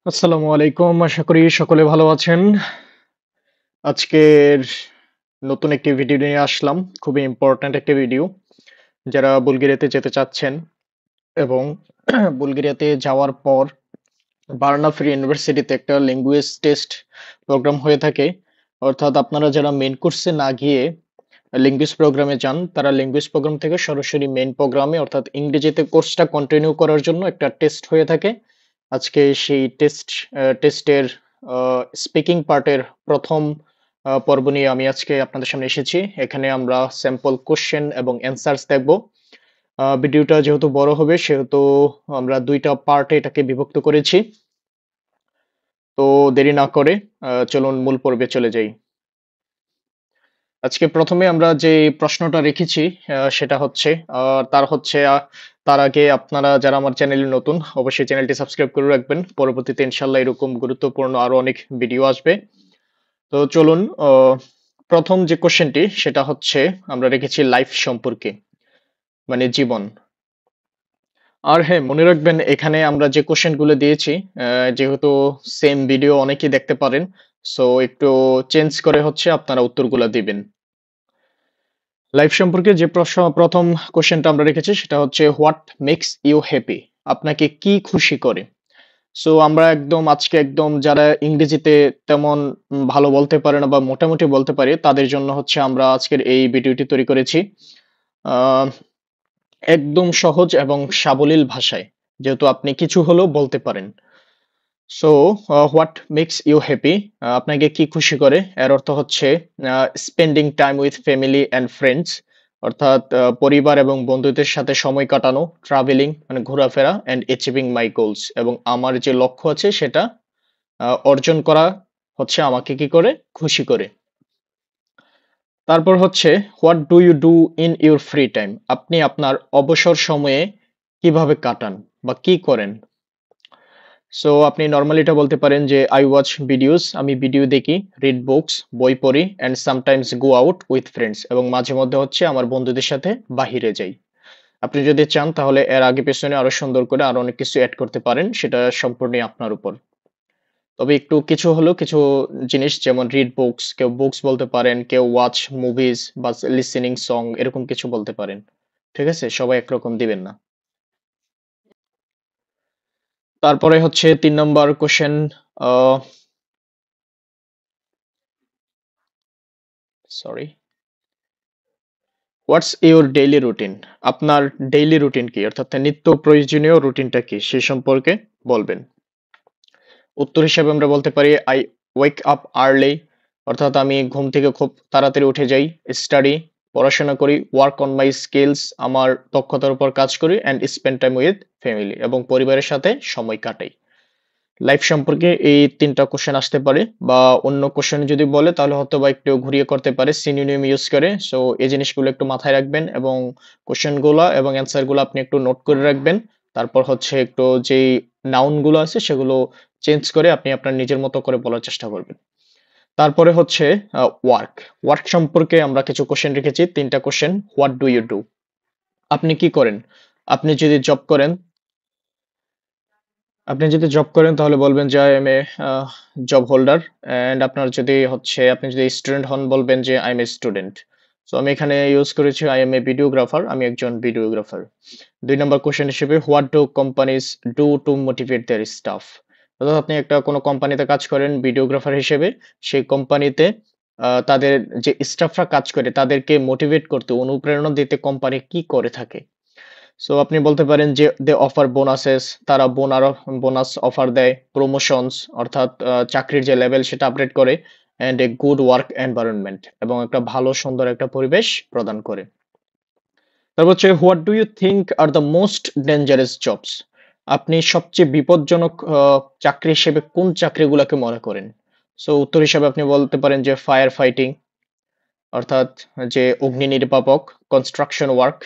আসসালামু আলাইকুম। আশা করি সকলে ভালো আছেন। আজকের নতুন একটি ভিডিও নিয়ে আসলাম। খুবই ইম্পোর্টেন্ট একটি ভিডিও। যারা বুলগেরিয়াতে যেতে চাচ্ছেন এবং বুলগেরিয়াতে যাওয়ার পর বার্না ফ্রি ইউনিভার্সিটিতে একটা ল্যাঙ্গুয়েজ টেস্ট প্রোগ্রাম হয়ে থাকে। অর্থাৎ আপনারা যারা মেইন কোর্সে না গিয়ে ল্যাঙ্গুয়েজ প্রোগ্রামে যান, তারা ল্যাঙ্গুয়েজ প্রোগ্রাম থেকে সরাসরি মেইন প্রোগ্রামে অর্থাৎ ইংরেজিতে কোর্সটা কন্টিনিউ করার জন্য একটা টেস্ট হয়ে থাকে। আজকে সেই টেস্টের স্পিকিং পার্টের প্রথম পর্ব নিয়ে আমি আজকে আপনাদের সামনে এসেছি। এখানে আমরা স্যাম্পল কোশ্চেন এবং অ্যান্সার্স দেখব। ভিডিওটা যেহেতু বড় হবে সেহেতু আমরা ২ টা পার্টে এটাকে বিভক্ত করেছি। তো দেরি না করে চলুন মূল পর্বে চলে যাই। আজকে প্রথমে আমরা যে প্রশ্নটা রেখেছি সেটা হচ্ছে তার আগে আপনারা যারা আমার চ্যানেলে নতুন অবশ্যই চ্যানেলটি সাবস্ক্রাইব করে রাখবেন। পরবর্তীতে ইনশাআল্লাহ এরকম গুরুত্বপূর্ণ আরো অনেক ভিডিও আসবে। তো চলুন প্রথম যে কোশ্চেনটি সেটা হচ্ছে আমরা রেখেছি লাইফ সম্পর্কে, মানে জীবন। আর হ্যাঁ, মনে রাখবেন এখানে আমরা যে কোশ্চেনগুলো দিয়েছি যেহেতু সেম ভিডিও অনেকেই দেখতে পারেন, সো একটু চেঞ্জ করে হচ্ছে আপনারা উত্তরগুলা দিবেন। লাইফ সম্পর্কে যে প্রথম কোশ্চেনটা আমরা রেখেছি সেটা হচ্ছে হোয়াট মেক্স ইউ হ্যাপি? আপনাকে কি খুশি করে? সো আমরা আজকে যারা ইংরেজিতে তেমন ভালো বলতে পারে না বা মোটামুটি বলতে পারে তাদের জন্য হচ্ছে আমরা আজকের এই ভিডিওটি তৈরি করেছি। আহ, একদম সহজ এবং সাবলীল ভাষায়, যেহেতু আপনি কিছু হলেও বলতে পারেন। So what makes you happy? আপনাকে কি খুশি করে? এর অর্থ হচ্ছে spending time with family and friends, অর্থাৎ পরিবার এবং বন্ধুদের সাথে সময় কাটানো, ট্রাভেলিং মানে ঘোরাফেরা, অ্যান্ড অ্যাচিভিং মাই গোলস, এবং আমার যে লক্ষ্য আছে সেটা অর্জন করা হচ্ছে আমাকে কি করে? খুশি করে। তারপর হচ্ছে what do you do in your free time? আপনি আপনার অবসর সময়ে কিভাবে কাটান বা কি করেন? সো আপনি নরমালি এটা বলতে পারেন যে আই ওয়াচ ভিডিওস, আমি ভিডিও দেখি, রিড বুকস, বই পড়ি, and sometimes go out with friends, এবং মাঝে মধ্যে হচ্ছে আমার বন্ধুদের সাথে বাহিরে যাই। আপনি যদি চান তাহলে এর আগে পেছনে আরো সুন্দর করে আরো অনেক কিছু অ্যাড করতে পারেন, সেটা সম্পূর্ণই আপনার উপর। তবে একটু কিছু হলেও কিছু জিনিস, যেমন রিড বুকস, কেউ বুকস বলতে পারেন, কেউ ওয়াচ মুভিজ বা লিসেনিং সং, এরকম কিছু বলতে পারেন। ঠিক আছে, সবাই একরকম দিবেন না। তারপরে হচ্ছে ৩ number question. Sorry, what's your daily routine? আপনার ডেইলি রুটিন কি, অর্থাৎ নিত্য প্রয়োজনীয় রুটিনটা কি সে সম্পর্কে বলবেন। উত্তর হিসেবে আমরা বলতে পারি আই ওয়েক আপ আর্লি, অর্থাৎ আমি ঘুম থেকে খুব তাড়াতাড়ি উঠে যাই, স্টাডি পড়াশোনা করি, ওয়ার্ক অন মাই স্কিলস আমার দক্ষতার উপর কাজ করি, and spend time with family এবং পরিবারের সাথে সময় কাটাই। লাইফ সম্পর্কে এই ৩টা কোশ্চেন আসতে পারে, বা অন্য কোশ্চেন যদি বলে তাহলে হয়তো বা একটু ঘুরিয়ে করতে পারে সিনোনিম ইউজ করে। সো এই জিনিসগুলো একটু মাথায় রাখবেন এবং কোশ্চেনগুলো এবং অ্যান্সার গুলো আপনি একটু নোট করে রাখবেন। তারপর হচ্ছে একটু যেই নাউন গুলো আছে সেগুলো চেঞ্জ করে আপনি আপনার নিজের মতো করে বলার চেষ্টা করবেন। তারপরে হচ্ছে ওয়ার্ক। ওয়ার্ক সম্পর্কে আমরা কিছু কোশ্চেন রেখেছি, ৩টা question. What do you do? আপনি কি করেন? আপনি যদি জব করেন তাহলে বলবেন যে I M A job holder. And আপনি যদি স্টুডেন্ট হন বলবেন যে I M a student. So আমি এখানে ইউজ করেছি আই এম এ ভিডিওগ্রাফার, আমি একজন ভিডিওগ্রাফার। ২ নম্বর কোশ্চেন হিসেবে what do companies do to motivate their staff? অর্থাৎ আপনি একটা কোনো কোম্পানিতে কাজ করেন ভিডিওগ্রাফার হিসেবে, সেই কোম্পানিতে তাদের যে স্টাফরা কাজ করে তাদেরকে মোটিভেট করতে, অনুপ্রেরণা দিতে কোম্পানি কি করে থাকে? সো আপনি বলতে পারেন যে দে অফার বোনাসেস, তারা বোনাস অফার দেয়, প্রমোশনস অর্থাৎ চাকরির যে লেভেল সেটা আপগ্রেড করে, and a good work environment এবং একটা ভালো সুন্দর একটা পরিবেশ প্রদান করে। তারপর হচ্ছে what do you think are the most dangerous jobs? আপনি সবচেয়ে বিপজ্জনক চাকরি হিসেবে কোন চাকরিগুলোকে মনে করেন? সো উত্তর হিসাবে আপনি বলতে পারেন যে ফায়ার ফাইটিং, অর্থাৎ যে অগ্নি নির্বাপক, কনস্ট্রাকশন ওয়ার্ক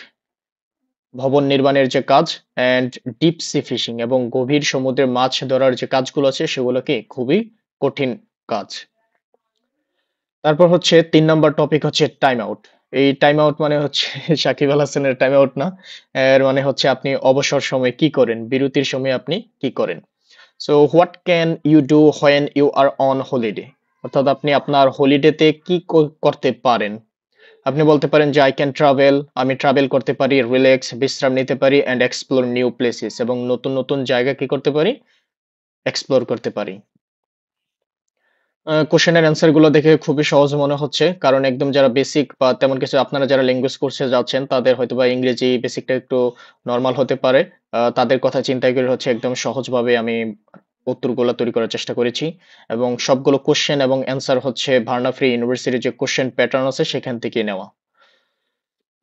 ভবন নির্মাণের যে কাজ, অ্যান্ড ডিপ সি ফিশিং এবং গভীর সমুদ্রে মাছ ধরার যে কাজগুলো আছে সেগুলো কি খুবই কঠিন কাজ। তারপর হচ্ছে ৩ নাম্বার টপিক হচ্ছে টাইম আউট। এই টাইম আউট মানে হচ্ছে সাকিব আল হাসানের টাইম আউট না। এর মানে হচ্ছে আপনি অবসর সময়ে কি করেন? বিরতির সময়ে আপনি কি করেন? So what can you do when you are on holiday, অর্থাৎ আপনি আপনার হলিডেতে কি করতে পারেন। আপনি বলতে পারেন যে আই ক্যান ট্রাভেল, আমি ট্রাভেল করতে পারি, রিল্যাক্স বিশ্রাম নিতে পারি, অ্যান্ড এক্সপ্লোর নিউ প্লেসেস, এবং নতুন নতুন জায়গা কি করতে পারি, এক্সপ্লোর করতে পারি। কোশ্চেনের অ্যান্সার গুলো দেখে খুবই সহজ মনে হচ্ছে, কারণ একদম যারা বেসিক বা তেমন কিছু, আপনারা যারা ল্যাঙ্গুয়েজ কোর্সে যাচ্ছেন তাদের হয়তোবা ইংরেজি বেসিকটা একটু নরমাল হতে পারে। তাদের কথা চিন্তা করে হচ্ছে একদম সহজভাবে আমি উত্তরগুলো তৈরি করার চেষ্টা করেছি, এবং সবগুলো কোশ্চেন এবং অ্যান্সার হচ্ছে ভার্না ফ্রি ইউনিভার্সিটির যে কোশ্চেন প্যাটার্ন আছে সেখান থেকে নেওয়া।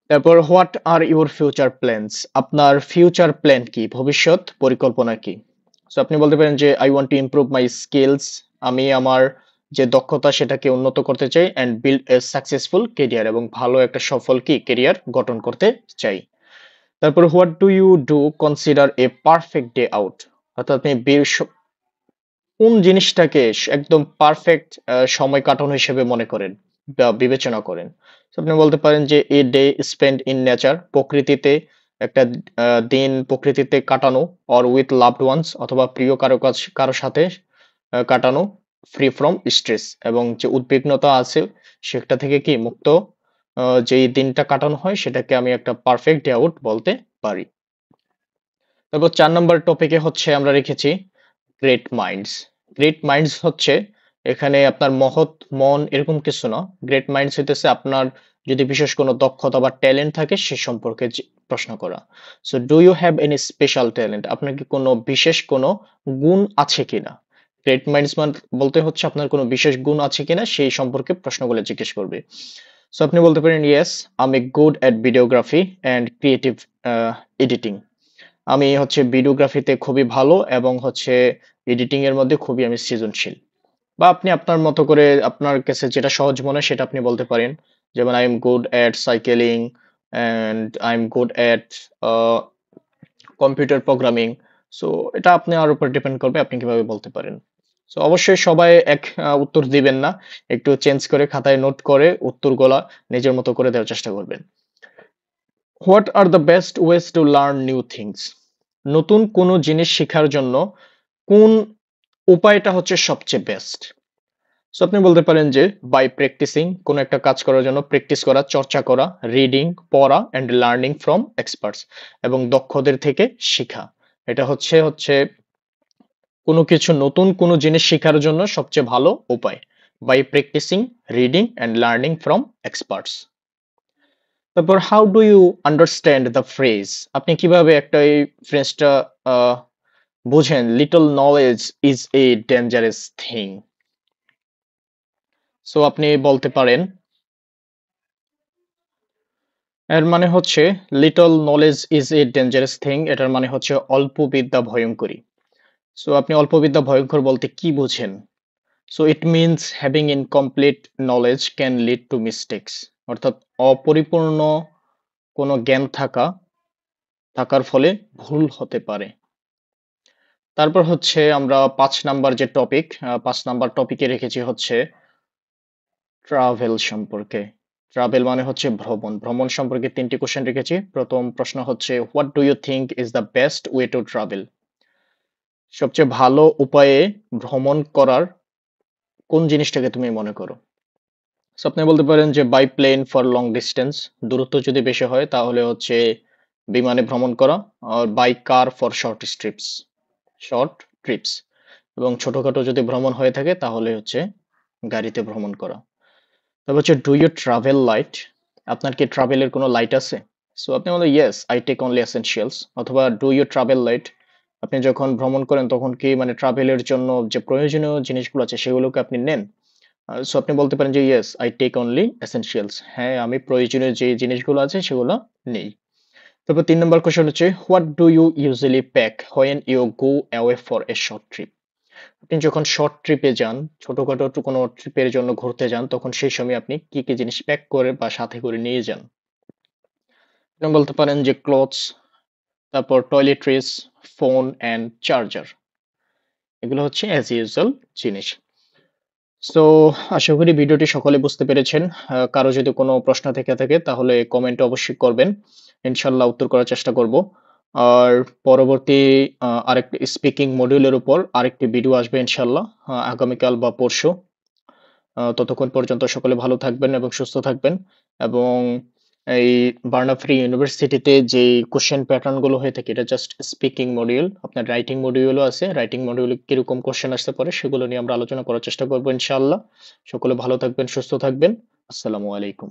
তারপর what are your future plans, আপনার ফিউচার প্ল্যান কি, ভবিষ্যৎ পরিকল্পনা কি। সো আপনি বলতে পারেন যে I want to improve my skills, আমি আমার যে দক্ষতা সেটাকে উন্নত করতে চাই, and build a successful career, এবং ভালো একটা সফল কি কেরিয়ার গঠন করতে চাই। তারপর what do you do consider a perfect day out, অর্থাৎ আপনি কোন জিনিসটাকে একদম পারফেক্ট সময় কাটানো হিসেবে মনে করেন বা বিবেচনা করেন। তো আপনি বলতে পারেন যে a day spend in nature, প্রকৃতিতে একটা দিন প্রকৃতিতে কাটানো, অর উইথ লাভড ওয়ান্স, অথবা প্রিয় কারো সাথে কাটানো, ফ্রি ফ্রম স্ট্রেস, এবং যে উদ্বিগ্নতা আছে সেটা থেকে কি মুক্ত, যেই দিনটা কাটানো হয় সেটাকে আমি একটা পারফেক্ট ডে আউট বলতে পারি। তারপর ৪ নম্বর টপিকে হচ্ছে আমরা রেখেছি গ্রেট মাইন্ডস। গ্রেট মাইন্ডস হচ্ছে এখানে আপনার মহৎ মন এরকম কিছু না। গ্রেট মাইন্ডস হইতেছে আপনার যদি বিশেষ কোনো দক্ষতা বা ট্যালেন্ট থাকে সে সম্পর্কে প্রশ্ন করা। So do you have any special talent, আপনার কি কোনো বিশেষ কোনো গুণ আছে কিনা। গ্রেট মাইন্ডস বলতে হচ্ছে আপনার কোনো বিশেষ গুণ আছে কিনা সেই সম্পর্কে প্রশ্নগুলো জিজ্ঞেস করবে। সো আপনি বলতে পারেন yes I am good at videography and creative editing, আমি হচ্ছে ভিডিওগ্রাফিতে খুবই ভালো, এবং হচ্ছে এডিটিং এর মধ্যে খুবই আমি সৃজনশীল। বা আপনি আপনার মতো করে আপনার কাছে যেটা সহজ মনে হয় সেটা আপনি বলতে পারেন, যেমন I am good at cycling and I am good at computer programming. So এটা আপনার উপর ডিপেন্ড করবে আপনি কিভাবে বলতে পারেন। সো অবশ্যই সবাই এক উত্তর দিবেন না, একটু চেঞ্জ করে খাতায় নোট করে উত্তরগুলা নিজের মতো করে দেওয়ার চেষ্টা করবেন। What are the best ways to learn new things, নতুন কোনো জিনিস শেখার জন্য কোন উপায়টা হচ্ছে সবচেয়ে বেস্ট। সো আপনি বলতে পারেন যে বাই প্র্যাকটিসিং, কোনো একটা কাজ করার জন্য প্র্যাকটিস করা, চর্চা করা, রিডিং পড়া, অ্যান্ড লার্নিং ফ্রম এক্সপার্টস, এবং দক্ষদের থেকে শেখা। এটা হচ্ছে হচ্ছে কোনো কিছু নতুন কোনো জিনিস শেখার জন্য সবচেয়ে ভালো উপায়, by practising, reading and learning from experts. তারপর how do you understand the phrase, আপনি কিভাবে একটা এই ফ্রেজটা বুঝেন, little knowledge is a dangerous thing. So আপনি বলতে পারেন, এর মানে হচ্ছে little knowledge is a dangerous thing, এটার মানে হচ্ছে অল্প বিদ্যা ভয়ঙ্করী। সো আপনি অল্প বিদ্যা ভয়ঙ্কর বলতে কি বুঝেন। So it means having incomplete knowledge can lead to mistakes, অর্থাৎ অপরিপূর্ণ কোনো জ্ঞান থাকার ফলে ভুল হতে পারে। তারপর হচ্ছে আমরা ৫ নাম্বার যে টপিক, ৫ নাম্বার টপিকে রেখেছি হচ্ছে ট্রাভেল সম্পর্কে। ট্রাভেল মানে হচ্ছে ভ্রমণ। ভ্রমণ সম্পর্কে ৩ টি কোশ্চেন রেখেছি। প্রথম প্রশ্ন হচ্ছে what do you think is the best way to travel, সবচেয়ে ভালো উপায়ে ভ্রমণ করার কোন জিনিসটাকে তুমি মনে করো। সো আপনি বলতে পারেন যে by plane for long distance, দূরত্ব যদি বেশি হয় তাহলে হচ্ছে বিমানে ভ্রমণ করা, আর by car for short trips, এবং ছোটখাটো যদি ভ্রমণ হয়ে থাকে তাহলে হচ্ছে গাড়িতে ভ্রমণ করা। তারপর হচ্ছে ডু ইউ ট্রাভেল লাইট, আপনার কি ট্রাভেলের কোনো লাইট আছে। সো আপনি বলেন yes I take only essentials, অথবা ডু ইউ ট্রাভেল লাইট, আপনি যখন ভ্রমণ করেন তখন কি মানে ট্রাভেলের জন্য যে প্রয়োজনীয় জিনিসগুলো আছে সেগুলোকে আপনি নেন। সো আপনি বলতে পারেন যে yes I take only essentials, হ্যাঁ আমি প্রয়োজনীয় যে জিনিসগুলো আছে সেগুলো নেই। তারপর ৩ নম্বর কোশ্চেন হচ্ছে what do you usually pack when you go away for a short trip, আপনি যখন শর্ট ট্রিপে যান, ছোটখাটো একটু কোনো ট্রিপের জন্য ঘুরতে যান, তখন সেই সময় আপনি কি কি জিনিস প্যাক করে বা সাথে করে নিয়ে যান। আপনি বলতে পারেন যে ক্লথস, তারপর টয়লেট্রিজ, ফোন অ্যান্ড চার্জার, এগুলো হচ্ছে অ্যাজ ইউজুয়াল জিনিস। সো আশা করি ভিডিওটি সকলে বুঝতে পেরেছেন। কারো যদি কোনো প্রশ্ন থেকে থাকে তাহলে কমেন্টে অবশ্যই করবেন, ইনশাল্লাহ উত্তর করার চেষ্টা করব। আর পরবর্তী আরেকটি স্পিকিং মডিউলের উপর আরেকটি ভিডিও আসবে ইনশাআল্লাহ আগামীকাল বা পরশু। ততক্ষণ পর্যন্ত সকলে ভালো থাকবেন এবং সুস্থ থাকবেন এবং এই বার্না ফ্রি ইউনিভার্সিটিতে যেই কোশ্চেন প্যাটার্ন গুলো হয়ে থাকে এটা জাস্ট স্পিকিং মডিউল। আপনার রাইটিং মডিউলও আছে। রাইটিং মডিউলে কিরকম কোশ্চেন আসতে পারে সেগুলো নিয়ে আমরা আলোচনা করার চেষ্টা করব ইনশাআল্লাহ। সকলে ভালো থাকবেন, সুস্থ থাকবেন। আসসালামু আলাইকুম।